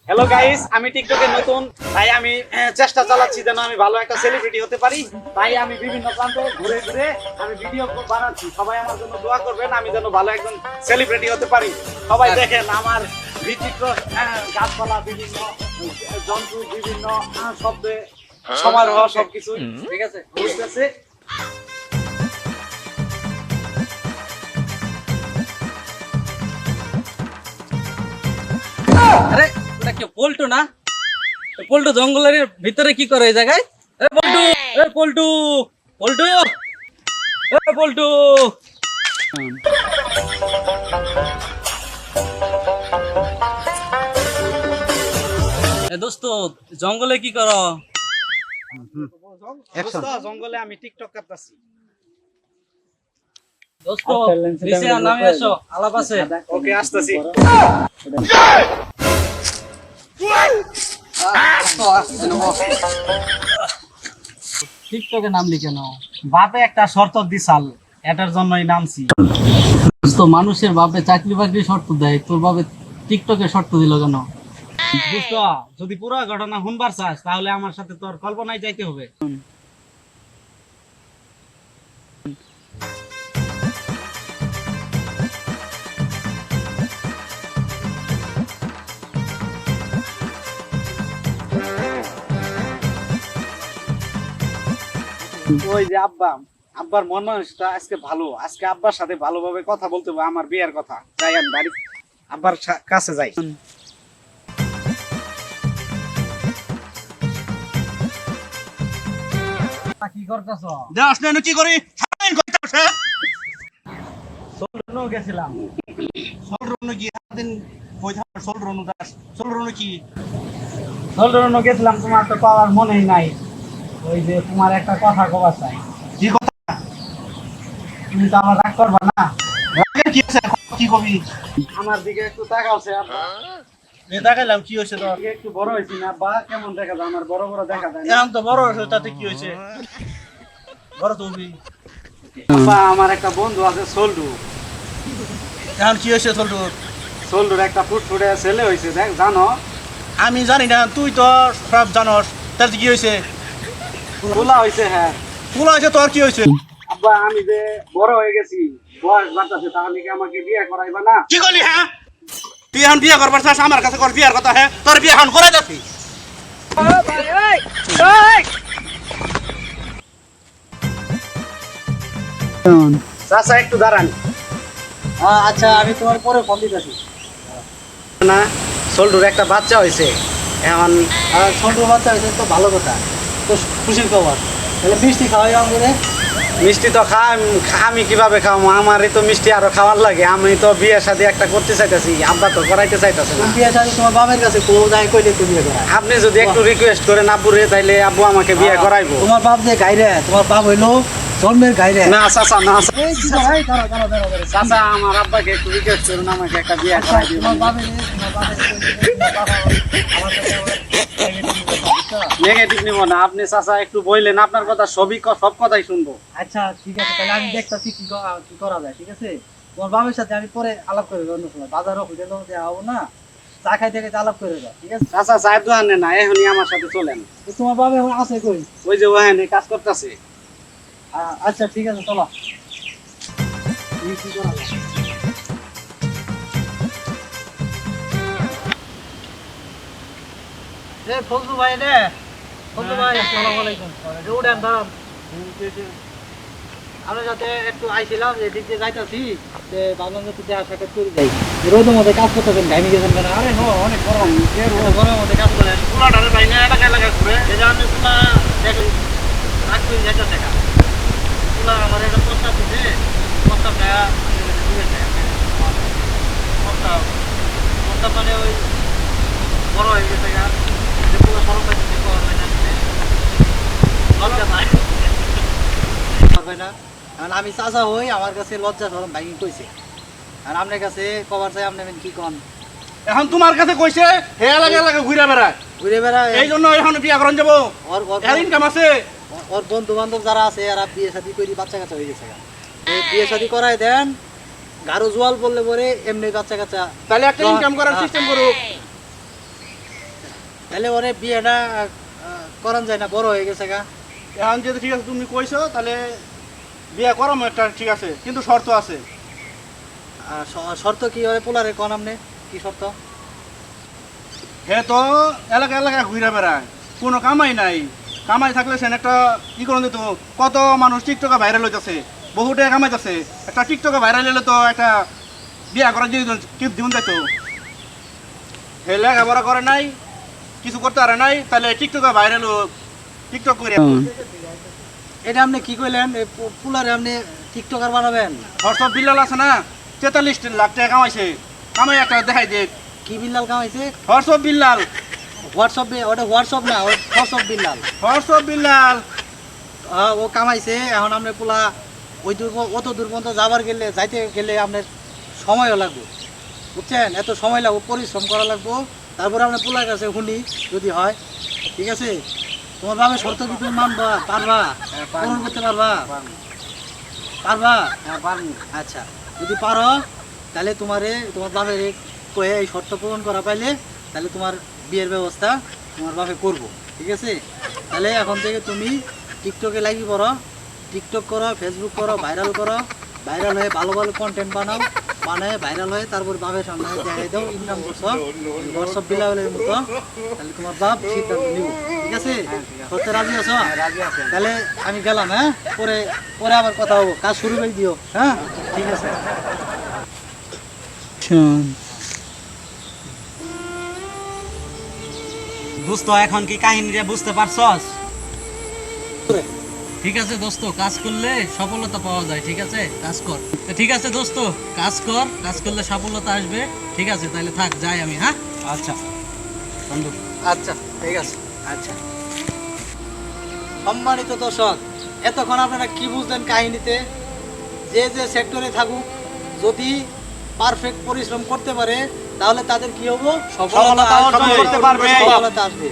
Hello guys, আমি টিকটকে নতুন, তাই আমি চেষ্টা চালাচ্ছি যেন আমি ভালো একটা সেলিব্রিটি হতে পারি। তাই আমি বিভিন্ন প্রান্তে ঘুরে ঘুরে আমি ভিডিও বানাচ্ছি। সবাই আমার জন্য দোয়া করবেন, আমি যেন ভালো একজন সেলিব্রিটি হতে পারি। সবাই দেখেন আমার বিচিত্র গাছপালা, বিভিন্ন জন্তু, বিভিন্ন শব্দে সমারোহ সবকিছু ঠিক আছে বুঝতেছে। আরে ওটা কি পল্টু না? পল্টু জঙ্গলের ভিতরে কি করে এই জায়গায়? এ পল্টু, এ পল্টু, পল্টু, এ পল্টু। এ দোস্ত, জঙ্গলে কি করো? দোস্ত, জঙ্গলে আমি টিকটক করতেছি। দোস্ত নিচে নামে আসো, আলাপ আছে। ওকে, আসতেছি। টিকটকে নামলি কেন? বাপে একটা শর্ত দিছাল, এটার জন্যই নামছি। দোস্ত, মানুষের বাপে চাকরি বাকরি শর্ত দেয়, তোর বাপে টিকটকে শর্ত দিল কেন? দোস্ত, যদি পুরো ঘটনা শুনবার চাস তাহলে আমার সাথে তোর কল্পনায় যাইতে হবে। ওই যে আব্বার মন মানুষটা আজকে ভালো, আজকে আব্বার সাথে ভালোভাবে কথা বলতে হবে, আমার বিয়ের কথা। তাই আমি বাড়ি আব্বার কাছে যাই। কি করতেছ? দেখ না কি করি সারাদিন কইতাছে সোলরনো গেছিলাম। সলরন কি সারাদিন কইতা সলরন দাস সলরন কি সোলরনো গেছিলাম, তোমার তো পাওয়ার মনেই নাই। ওই যে তোমার একটা কথা কবার চাই। কি কথা তুমি তো আমার রাগ করবা না? রাগের কি আছে কি কবি আমার দিকে একটু তাকাওছে আব্বা। এ দেখাইলাম কি হইছে তো আগে একটু বড় হয়েছি না আব্বা? কেমন দেখা যায়? আমার বড় বড় দেখা যায় না? এখন তো বড় হইছে তাতে কি হইছে বড় তুমি আব্বা, আমার একটা বন্ধু আছে সোল্ডু। এখন কি হইছে সলরন সোল্ডুর একটা ফুটফুটে ছেলে হয়েছে, দেখ জানো? আমি জানি না তুই তো সব জানোস তাতে কি হইছে খোলা হয়েছে। হ্যাঁ ফুল হইছে তোর কি হইছে আব্বা, আমি যে বড় হয়ে গেছি, বয়স বাড়তেছে, তাহলে কি আমাকে বিয়ে করাইবা না? কি করলি হ্যাঁ তুই এখন বিয়ে করবার চাস আমার কাছে কর বিয়ার কথা হ্যাঁ তোর বিয়ে এখন করে যাচ্ছি চাচা একটু দাঁড়ান আচ্ছা, আমি তোমার পরে ফোন দিতেছি। না। সোল্ডুর একটা বাচ্চা হয়েছে এখন। ছোট বাচ্চা হয়েছে তো ভালো কথা, তো খুশির খবর। তাহলে মিষ্টি খাওয়াই আমাদের। মিষ্টি তো আমি কিভাবে খাওয়াবো? আমারই তো মিষ্টি আরো খাওয়ার লাগে। আমি তো বিয়ের সাথে একটা করতে চাইতেছি, আব্বা তো করাইতে চাইতেছে না। বিয়ে শাদী তোমার বাবার কাছে যাই কইলে তুমি বিয়ে করা। আপনি যদি একটু রিকোয়েস্ট করেন আব্বুরে, তাইলে আব্বু আমাকে বিয়ে করাইবো। তোমার বাপ যে গাইরে, তোমার বাপ হইলো জন্মের গাইরে। না চাচা, না এই কি তো ভাই, দাঁড়াও দাঁড়াও দাঁড়াও দাঁড়াও। চাচা, আমার আব্বাকে একটু রিকোয়েস্ট করুন, আমাকে একটা বিয়ে করাই দিন। তোমার বাবা নেগেটিভ নিব না আপনি চাচা, একটু বললেন, আপনার কথা সব কথাই শুনবো। আচ্ছা ঠিক আছে, তাহলে আমি দেখতেছি কি করা যায়। ঠিক আছে, তোমার বাবার সাথে আমি পরে আলাপ করে অন্য সময় বাজারও খুঁজে দেওয়া না, চা খাইতে খাইতে আলাপ করে দাও। ঠিক আছে চাচা, চায়ের দোকানে না, এখনই আমার সাথে চলেন। তো তোমার বাবা এখন আছে কই? ওই যে ওখানে কাজ করতেছে। আচ্ছা ঠিক আছে, চলো। কি করা যায়? ফজলু ভাই রে, ফজলু ভাই, আসসালামু আলাইকুম। উঠেন দাঁড়ান। আমরা যাতে একটু আইছিলাম, যে দিক দিয়ে যাইতাছি, যে ভাবলাম যে তুই সাক্ষাৎ করে যাই। রোদের মধ্যে কাজ করতে পারেন, ঘাইমি গেছেন কেন? আরে নো, অনেক গরম, গরমের মধ্যে কাজ করেন। পুরা ঢালে পাই না এলাকা এলাকা ঘুরে এই যে আমি পুরা দেখি রাখতে যাইতেছে কা পুরা আমার একটা প্রস্তাব দিতে প্রস্তাবটা প্রস্তাব প্রস্তাব মানে ওই বড় হয়ে গেছে গা যে পুরো সরম পাইছে করা হয় না লজ্জা পায় পারবে না। কারণ আমি চাচা হই, আমার কাছে লজ্জা সরম ভাঙি কইছে। আর আপনার কাছে কবার চাই, আপনি কি কন? এখন তোমার কাছে কইছে হে এলাকা এলাকা ঘুরে বেড়ায় ঘুরে বেড়ায়। এই জন্য এখন বিয়া করেন যাবো এর ইনকাম আছে ওর বন্ধু বান্ধব যারা আছে এরা বিয়ে শাদী করে বাচ্চা কাচ্চা হয়ে গেছে। বিয়ে শাদী করাই দেন, গাঢ় জোয়াল বললে পরে এমনি বাচ্চা কাচ্চা। তাহলে একটা ইনকাম করার সিস্টেম করুক তাহলে ওরে বিয়েটা করান যায় না, বড় হয়ে গেছে গা। এখন যদি ঠিক আছে তুমি কইছো তাহলে বিয়ে করাম একটা, ঠিক আছে, কিন্তু শর্ত আছে। আর শর্ত কি ওরে পোলারে কোন আমনে কি শর্ত? হে তো এলাকা এলাকা ঘুরে বেড়ায়, কোনো কামাই নাই। কামাই থাকলে সেন একটা ই করে দিত। কত মানুষ টিকটকে ভাইরাল হইতেছে, বহু টাকা কামাইতেছে। একটা টিকটকে ভাইরাল হলে তো একটা বিয়া করার জীবন যাইতো। হে লেখাপড়া করে নাই, কিছু করতে পারে নাই, তাহলে টিকটকে ভাইরাল হোক, টিকটক করে। এটা আপনি কি কইলেন? পোলারে আপনি টিকটকার বানাবেন? হোয়াটসঅ্যাপ বিল্লাল আছে না, 43 লাখ টাকা কামাইছে। কামাই একটা দেখাই দে। কি বিল্লাল কামাইছে? হোয়াটসঅ্যাপ বিল্লাল। হোয়াটসঅ্যাপ, ওটা হোয়াটসঅ্যাপ না, ওটা হোয়াটসঅ্যাপ বিল্লাল। হোয়াটসঅ্যাপ বিল্লাল ও কামাইছে। এখন আপনি পোলা ওই দূর অত দূর পর্যন্ত যাইতে গেলে আপনার সময়ও লাগবে, বুঝছেন? এত সময় লাগবে, পরিশ্রম করা লাগবে। তারপরে আপনার পোলার কাছে শুনি যদি হয়, ঠিক আছে? তোমার বাবার শর্ত কি তুমি মানবা? পারবা? পূরণ করতে পারবা? পারবা? হ্যাঁ পারবো। আচ্ছা, যদি পারো তাহলে তোমার বাপের কয়ে এই শর্ত পূরণ করা পাইলে তাহলে তোমার বিয়ের ব্যবস্থা তোমার বাপে করবো, ঠিক আছে? তাহলে এখন থেকে তুমি টিকটকে লাগি পড়ো, টিকটক করো, ফেসবুক করো, ভাইরাল করো। ভাইরাল হয়ে ভালো ভালো কন্টেন্ট বানায় ভাইরাল হয়ে তারপর বাপের সামনে দেখাই দাও ইনকাম করছো হোয়াটসঅ্যাপ বিলাবেলের মতো। তাহলে তোমার বাপ সিদ্ধান্ত নিব, ঠিক আছে? করতে রাজি আছো? রাজি আছে। তাহলে আমি গেলাম, হ্যাঁ? পরে পরে আবার কথা হবো, কাজ শুরু করে দিও, হ্যাঁ? ঠিক আছে। দোস্ত এখন কি কাহিনীটা বুঝতে পারছস? ঠিক আছে দোস্ত, কাজ করলে সফলতা পাওয়া যায়, ঠিক আছে? কাজ কর। তো ঠিক আছে দোস্ত, কাজ কর, কাজ করলে সফলতা আসবে, ঠিক আছে? তাহলে থাক, যাই আমি, হ্যাঁ? আচ্ছা বন্ধু। আচ্ছা, ঠিক আছে। আচ্ছা, সম্মানিত দর্শক, এতক্ষণ আপনারা কি বুঝলেন কাহিনীতে? যে যে সেক্টরে থাকুক, যদি পারফেক্ট পরিশ্রম করতে পারে তাহলে তাদের কি হবো? সফলতা অর্জন করতে পারবে। সফলতা আসবে।